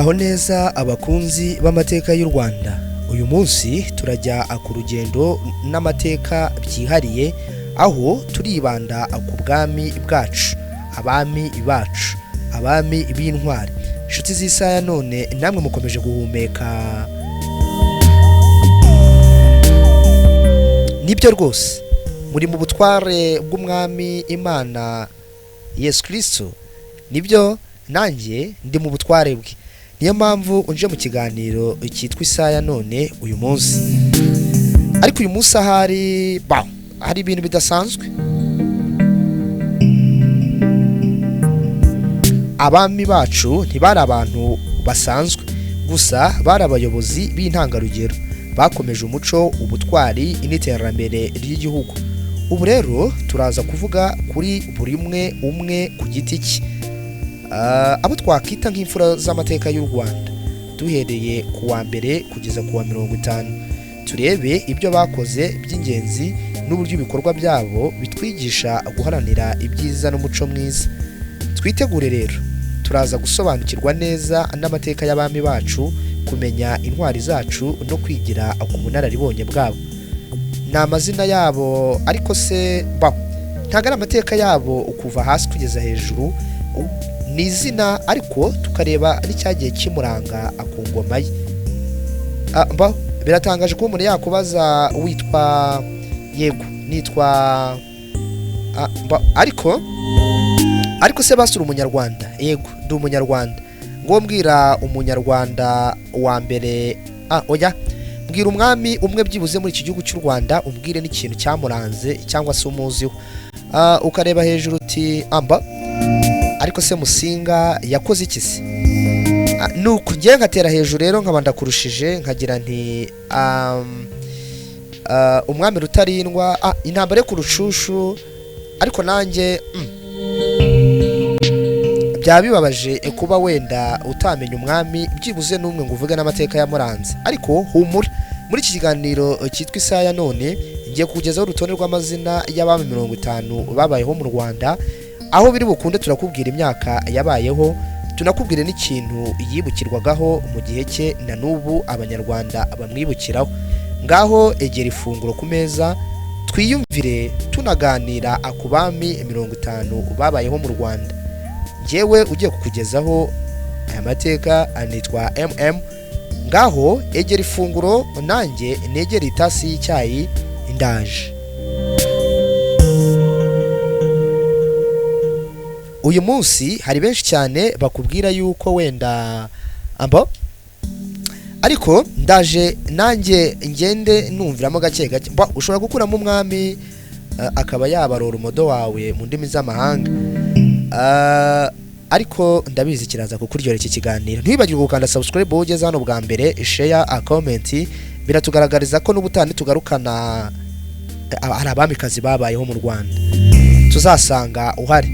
Muraho neza abakunzi b'amateka y'u Rwanda. Uyu munsi turajya ku rugendo n'amateka byihariye, aho turibanda ku bwami bwacu, abami bacu, abami b'intwari. Inshuti z'Isaya none namwe mukomeje guhumeka. Nibyo rwose, muri mu butware bw'umwami Imana Yesu Kristo. Nibyo, nanjye ndi mu butware bwe. Niyo mpamvu unje mu kiganiro cyitwa Isaya none uyu munsi. Ariko uyu munsi hari ibintu bidasanzwe. Abami bacu ntibari abantu basanzwe, gusa bari abayobozi b'intangarugero, bakomeje umuco, ubutwari n'iterambere ry'igihugu. Ubu rero turaza kuvuga kuri buri umwe ku giti cye, abo twakwita nk'imfura z'amateka y'u Rwanda, duhereye ku wa mbere kugeza ku wa 50. Turebe ibyo bakoze by'ingenzi n'uburyo ibikorwa byabo bitwigisha guharanira ibyiza n'umuco mwiza. Twitegure rero, turaza gusobanukirwa neza n'amateka y'abami bacu, kumenya intwari zacu no kwigira ku bunararibonye bwabo. Ni amazina yabo, ariko se ntabwo ari amateka yabo kuva hasi kugeza hejuru. Ni izina, ariko tukareba n'icyagiye kimuranga ku ngoma ye. Biratangaje ko umuntu yakubaza witwa yego nitwa ariko se basura umunyarwanda. Yego ndi umunyarwanda. Ngo mbwira umunyarwanda wa mbere, oya, mbwira umwami umwe byibuze muri iki gihugu cy'u Rwanda, umbwire n'ikintu cyamuranze cyangwa se umuziho. Ukareba hejuru uti ariko se Musinga yakoze iki se? Nuko ngiye ngatera hejuru rero nkaba ndakurushije, nkagira nti umwami Rutarindwa, intambara yo ku Rushushu. Ariko nanjye byaba bibabaje kuba wenda utamenya umwami byibuze n'umwe ngo uvuge n'amateka yamuranze. Ariko humura, muri iki kiganiro cyitwa Isaya none ngiye kukugezaho urutonde rw'amazina y'abami 50 babayeho mu Rwanda. Aho biri bukunde turakubwira imyaka yabayeho, tunakubwire n'ikintu yibukirwagaho mu gihe cye na n'ubu abanyarwanda bamwibukiraho. Ngaho egera ifunguro ku meza, twiyumvire tunaganira ku bami 50 babayeho mu Rwanda. Njyewe ugiye kukugezaho aya mateka anitwa MM. Ngaho egera ifunguro, nanjye negera itasi y'icyayi, ndaje. Uyu munsi hari benshi cyane bakubwira yuko wenda ariko ndaje nanjye ngende numviramo gake gake. Ushobora gukuramo umwami akaba yabarora umudo wawe mu ndimi z'amahanga, ariko ndabizi kiraza kukuryohera iki kiganiro. Ntibagirwe gukanda subscribe ugeze hano bwa mbere, share, comment. Biratugaragariza ko n'ubutani tugarukana hari abamikazi babayeho mu Rwanda, tuzasanga uhari.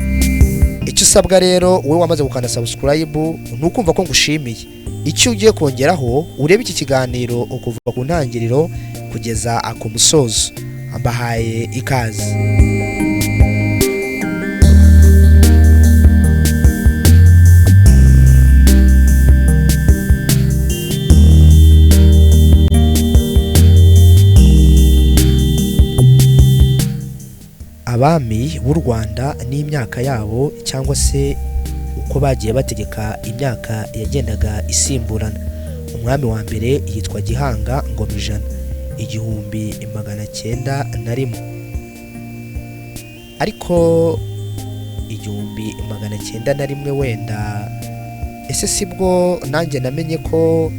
Icyo usabwa rero, wowe wamaze gukanda subscribe, nukumva ko ngushimiye. Icyo ugiye kongeraho, urebe iki kiganiro ukuva ku ntangiriro kugeza ku musozo. Ambahaye ikaze. Abami b'u Rwanda n'imyaka yabo, cyangwa se uko bagiye bategeka imyaka yagendaga isimburana. Umwami wa mbere yitwa Gihanga Ngomijana, 1901. Ariko 1901 wenda ese sibwo nanjye namenye ko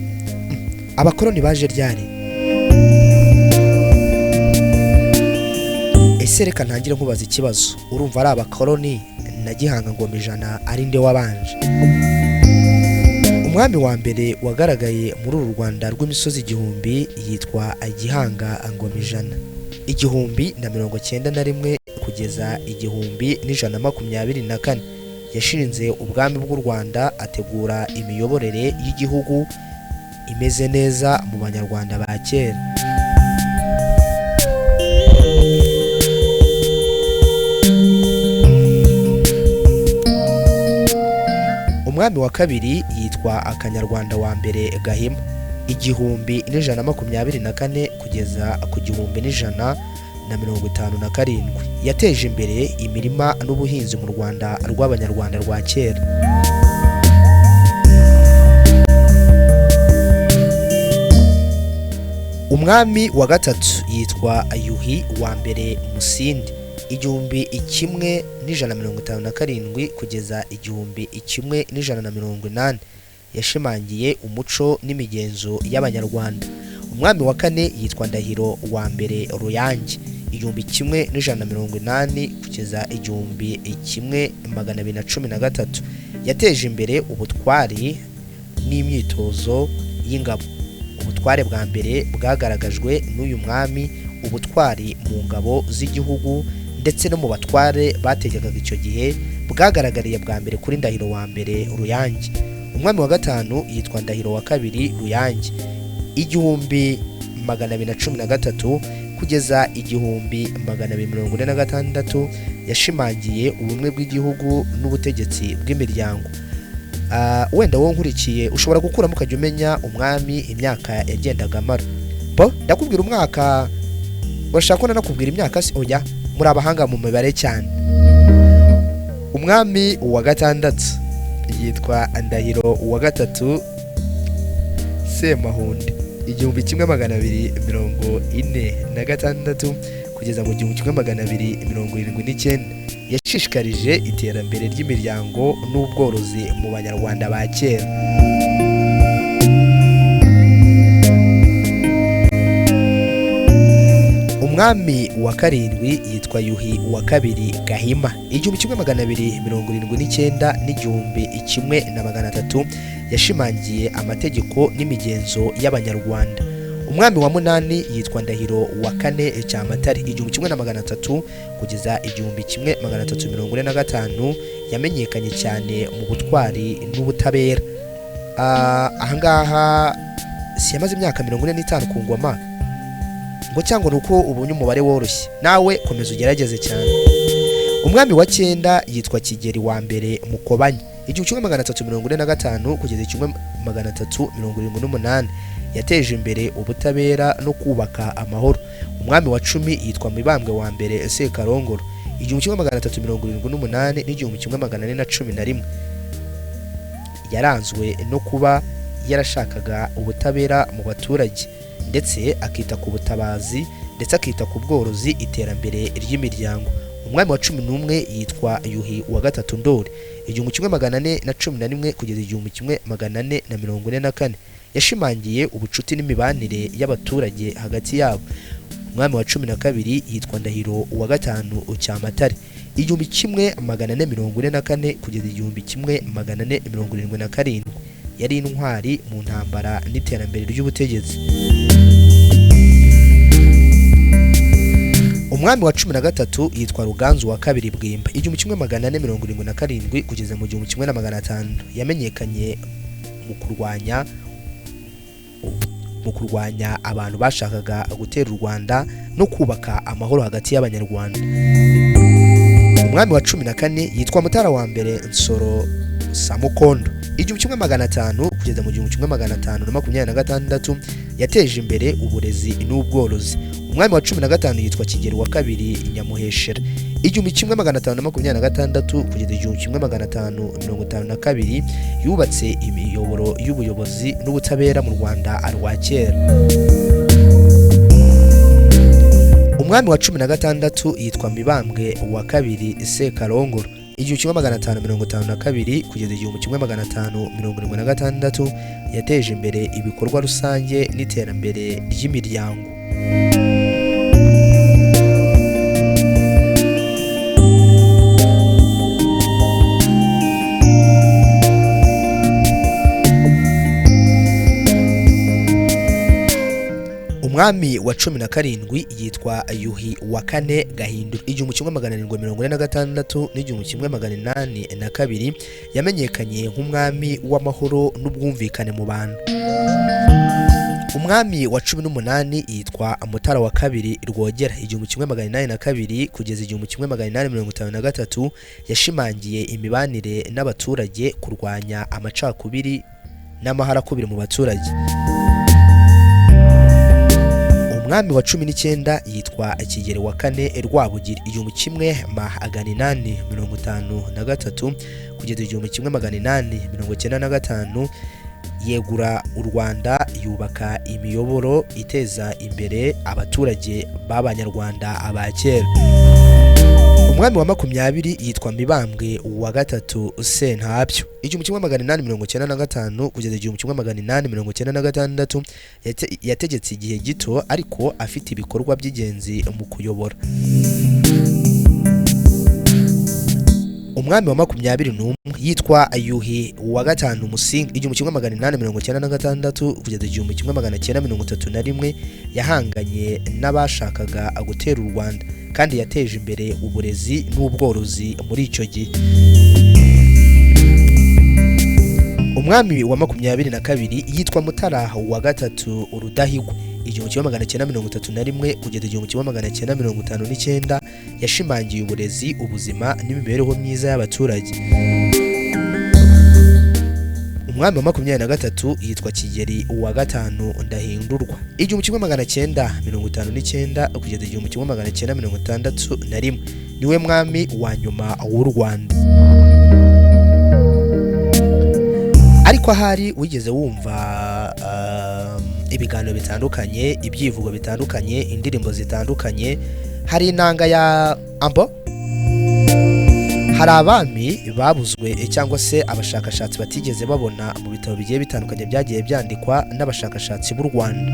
abakoloni baje ryari. Ese reka ntangire nkubaza ikibazo, urumva ari abakoloni na Gihanga Ngomijana ari nde wabanje? Umwami wa mbere wagaragaye muri uru Rwanda rw'imisozi 1000 yitwa Gihanga Ngomijana, 1091 kugeza 1124. Yashinze ubwami bw'u Rwanda, ategura imiyoborere y'igihugu imeze neza mu banyarwanda ba kera. umwami wa kabiri yitwa Akanyarwanda wa mbere Gahima, 1124 kugeza ku 1157. yateje imbere imirima n'ubuhinzi mu Rwanda rw'Abanyarwanda rwa kera. umwami wa gatatu yitwa Yuhi wa mbere Musindi, 1157 kugeza 1180. yashimangiye umuco n'imigenzo y'Abanyarwanda. umwami wa kane yitwa Ndahiro wa mbere Ruyange, 1180 kugeza 1213. yateje imbere ubutwari n'imyitozo y'ingabo. ubutware bwa mbere bwagaragajwe n'uyu mwami, ubutwari mu ngabo z'igihugu ndetse no mu batware bategekaga icyo gihe bwagaragariye bwa mbere kuri Ndahiro wa mbere Ruyange. umwami wa gatanu yitwa Ndahiro wa kabiri Ruyange, 1213 kugeza 1246. yashimangiye ubumwe bw'igihugu n'ubutegetsi bw'imiryango. wenda wowe nkurikiye ushobora gukuramo ukajya umenya umwami imyaka yagendaga amara. ndakubwira umwaka, urashaka ko nanakubwira imyaka se? oya, muri abahanga mu mibare cyane. umwami wa gatandatu yitwa Ndahiro wa gatatu Semahunde, 1246 kugeza mu 1279. yashishikarije iterambere ry'imiryango n'ubworozi mu Banyarwanda ba kera. umwami wa karindwi yitwa Yuhi wa kabiri Gahima, 1279 n'1300. yashimangiye amategeko n'imigenzo y'Abanyarwanda. umwami wa munani yitwa Ndahiro wa kane Cyamatare, 1300 kugeza 1345. yamenyekanye cyane mu butwari n'ubutabera. ahangaha si yamaze imyaka 45 ku ngoma ngo cyangwa nuko ubunye umubare woroshye? nawe komeza ugerageze cyane. umwami wa cyenda yitwa Kigeli wa mbere Mukobanya, 1345 kugeza 1378. yateje imbere ubutabera no kubaka amahoro. umwami wa cumi yitwa Mibambwe wa mbere Sekarongoro, 1378 n'1411. yaranzwe no kuba yarashakaga ubutabera mu baturage ndetse akita ku butabazi ndetse akita ku bworozi, iterambere ry'imiryango. umwami wa 11 yitwa Yuhi wa gatatu Ndoli, 1411 kugeza 1444. yashimangiye ubucuti n'imibanire y'abaturage hagati yabo. umwami wa 12 yitwa Ndahiro wa gatanu Cyamatare, 1444 kugeza 1477. yari intwari mu ntambara n'iterambere ry'ubutegetsi. umwami wa 13 yitwa Ruganzu wa kabiri Bwimba, 1477 kugeza mu 1500. yamenyekanye mu kurwanya abantu bashakaga gutera u Rwanda no kubaka amahoro hagati y'Abanyarwanda. umwami wa 14 yitwa Mutara wa mbere Nsoro Samukondo, 1500 kugeza mu 1526. yateje imbere uburezi n'ubworozi. umwami wa 15 yitwa Kigeli wa kabiri Nyamuheshera, 1526 kugeza 1552. yubatse imiyoboro y'ubuyobozi n'ubutabera mu Rwanda rwa kera. umwami wa 16 yitwa Mibambwe wa kabiri Sekarongoro, 1552 kugeza 1576. yateje imbere ibikorwa rusange n'iterambere ry'imiryango. umwami wa 17 yitwa Yuhi wa kane Gahindiro, 1746 n'1882. yamenyekanye nk'umwami w'amahoro n'ubwumvikane mu bantu. umwami wa 18 yitwa Mutara wa kabiri Rwogera 1882 kugeza 1853 yashimangiye imibanire n'abaturage kurwanya amacakubiri n'amaharakubiri mu baturage. umwami wa 19 yitwa Kigeli wa kane Rwabugiri 1853 kugeza 1895 yegura u Rwanda yubaka imiyoboro iteza imbere abaturage b'abanyarwanda abakera. umwami wa 20 yitwa Mibambwe wa gatatu Sentabyo 1895 kugeza 1896 yategetse igihe gito ariko afite ibikorwa by'ingenzi mu kuyobora. umwami wa 21 yitwa Yuhi wa gatanu Musinga 1896 kugeza 1931 yahanganye n'abashakaga gutera u Rwanda kandi yateje imbere uburezi n'ubworozi muri icyo gihe. umwami wa 22 yitwa Mutara wa gatatu Rudahigwa 1931 kugeza 1959 yashimangiye uburezi, ubuzima n'imibereho myiza y'abaturage. umwami wa 23 yitwa Kigeli wa gatanu Ndahindurwa 1959 kugeza 1961 niwe mwami wa nyuma w'u Rwanda. ariko ahari wigeze wumva ibiganiro bitandukanye, ibyivugo bitandukanye, indirimbo zitandukanye, hari inanga ya ambo, hari abami babuzwe cyangwa se abashakashatsi batigeze babona mu bitabo bigiye bitandukanye byagiye byandikwa n'abashakashatsi b'u Rwanda,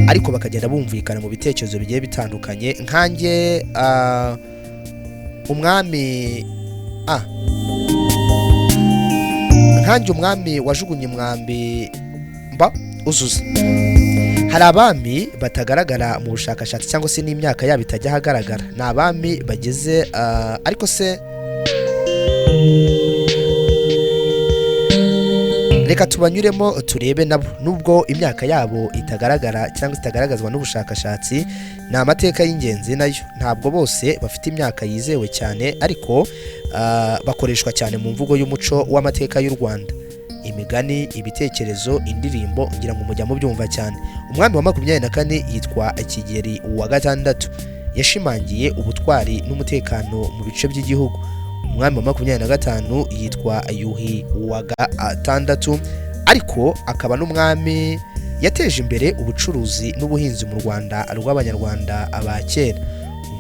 ariko bakagenda bumvikana mu bitekerezo bigiye bitandukanye. nkanjye umwami wajugunye umwambi uzuza. hari abami batagaragara mu bushakashatsi cyangwa se n'imyaka yabo itajya ahagaragara, ni abami bageze ariko se reka tubanyuremo turebe nabo, nubwo imyaka yabo itagaragara cyangwa itagaragazwa n'ubushakashatsi, ni amateka y'ingenzi nayo. ntabwo bose bafite imyaka yizewe cyane, ariko bakoreshwa cyane mu mvugo y'umuco w'amateka y'u Rwanda, imigani, ibitekerezo, indirimbo, ngira ngo mujya mubyumva cyane. umwami wa 24 yitwa Kigeli wa gatandatu yashimangiye ubutwari n'umutekano mu bice by'igihugu. umwami wa 25 yitwa Yuhi wa gatandatu, ariko akaba n'umwami yateje imbere ubucuruzi n'ubuhinzi mu Rwanda rw'abanyarwanda abakera.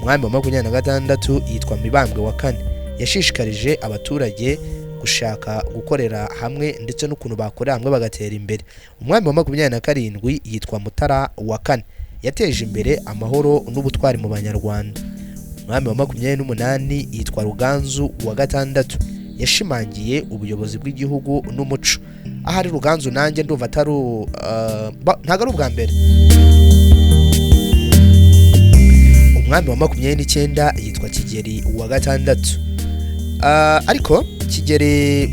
umwami wa 26 yitwa Mibambwe wa kane yashishikarije abaturage gushaka gukorera hamwe ndetse n'ukuntu bakorera hamwe bagatera imbere. umwami wa 27 yitwa Mutara wa kane yateje imbere amahoro n'ubutwari mu banyarwanda. umwami wa 28 yitwa Ruganzu wa gatandatu yashimangiye ubuyobozi bw'igihugu n'umuco. ahari Ruganzu nanjye ndumva ntago ari ubwa mbere. umwami wa 29 yitwa Kigeli wa gatandatu, ariko Kigeli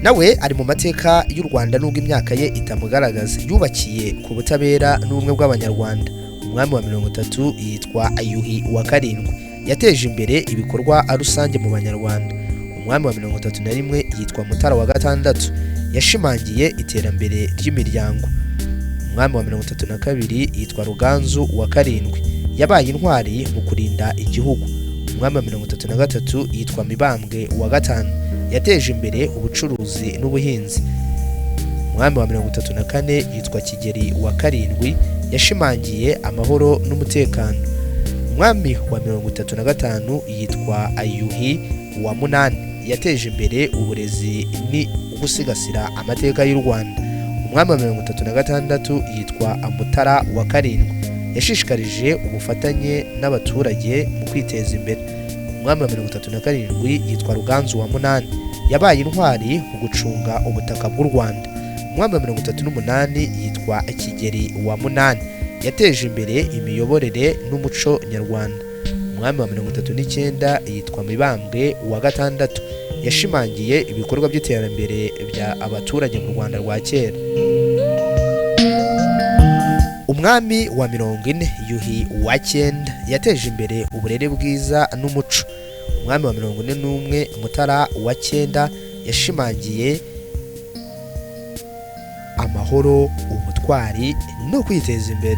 nawe ari mu mateka y'u Rwanda nubwo imyaka ye itamugaragaza. yubakiye ku butabera n'ubumwe bw'abanyarwanda. umwami wa 30 yitwa Yuhi wa karindwi yateje imbere ibikorwa rusange mu banyarwanda. umwami wa 31 yitwa Mutara wa gatandatu yashimangiye iterambere ry'imiryango. umwami wa 32 yitwa Ruganzu wa karindwi yabaye intwari mu kurinda igihugu. umwami wa 33 yitwa Mibambwe wa gatanu yateje imbere ubucuruzi n'ubuhinzi. umwami wa 34 yitwa Kigeli wa karindwi yashimangiye amahoro n'umutekano. umwami wa 35 yitwa Yuhi wa munani yateje imbere uburezi ni gusigasira amateka y'u Rwanda. umwami wa 36 yitwa Mutara wa karindwi yashishikarije ubufatanye n'abaturage mu kwiteza imbere. umwami wa 37 yitwa Ruganzu wa munani yabaye intwari mu gucunga ubutaka bw'u Rwanda. umwami wa 38 yitwa Kigeli wa munani yateje imbere imiyoborere n'umuco nyarwanda. umwami wa 39 yitwa Mibambwe wa gatandatu yashimangiye ibikorwa by'iterambere bya abaturage mu Rwanda rwa kera. umwami wa 40 Yuhi wa 9 yateje imbere uburere bwiza n'umuco. Umwami wa 41 Mutara wa 9 yashimangiye amahoro, ubutwari no kwiteza imbere.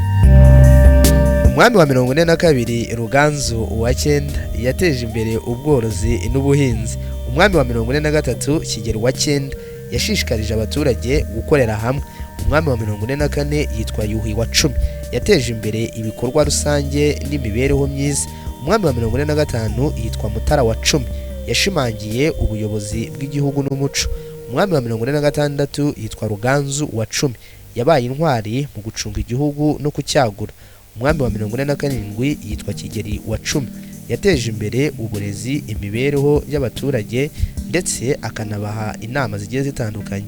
Umwami wa 42 Ruganzu wa 9 yateje imbere ubworozi n'ubuhinzi. Umwami wa 43 Kigeli wa 9 yashishikarije abaturage gukorera hamwe. Umwami wa 44 yitwa Yuhi wa 10 yateje imbere ibikorwa rusange n'imibereho myiza. Umwami wa 45 yitwa Mutara wa 10 yashimangiye ubuyobozi bw'igihugu n'umuco. Umwami wa 46 yitwa Ruganzu wa 10 yabaye intwari mu gucunga igihugu no kucyagura. Umwami wa 47 yitwa Kigeli wa 10 yateje imbere uburezi, imibereho y'abaturage ndetse akanabaha inama zigiye zitandukanye.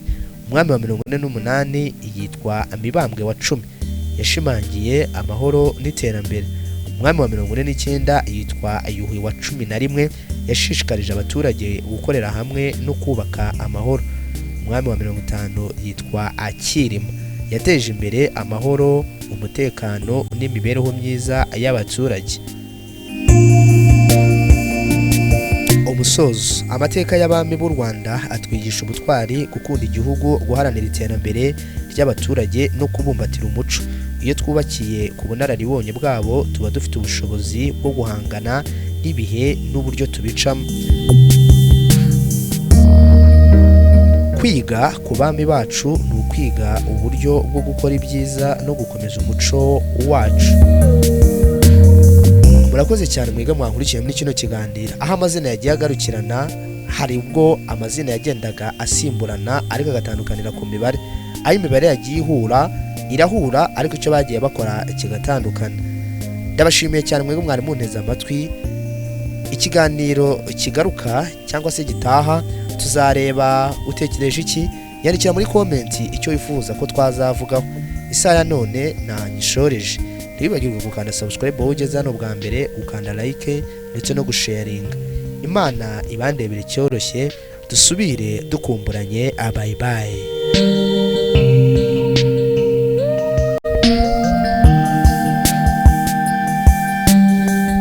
Umwami wa 48 yitwa Mibambwe wa 10 yashimangiye amahoro n'iterambere. Umwami wa 49 yitwa Yuhi wa 11 yashishikarije abaturage gukorera hamwe no kubaka amahoro. Umwami wa 50 yitwa Akirima yateje imbere amahoro, umutekano n'imibereho myiza y'abaturage. Umusozo. Amateka y'abami b'u Rwanda atwigisha ubutwari, gukunda igihugu, guharanira iterambere ry'abaturage no kubumbatira umuco. Iyo twubakiye ku bunararibonye bwabo tuba dufite ubushobozi bwo guhangana n'ibihe n'uburyo tubicamo. Kwiga ku bami bacu ni ukwiga uburyo bwo gukora ibyiza no gukomeza umuco wacu. Murakoze cyane mwiga mwankurikiye muri kino kiganiro. Aho amazina yagiye agarukirana, hari ubwo amazina yagendaga asimburana ariko agatandukanira ku mibare. Aho imibare yagiye irahura ariko icyo bagiye bakora kigatandukana. Ndabashimiye cyane mwiga mwari munteze amatwi. Ikiganiro kigaruka cyangwa se gitaha tuzareba utekereje iki, yandikira muri comment icyo wifuza ko twazavugaho. Isaya none nanyishoreje. Ntibibagirwe gukanda subscribe wowe ugeze hano bwa mbere, ukanda like ndetse no gusharinga. Imana ibandebere cyoroshye, dusubire dukumburanye. Bye bye.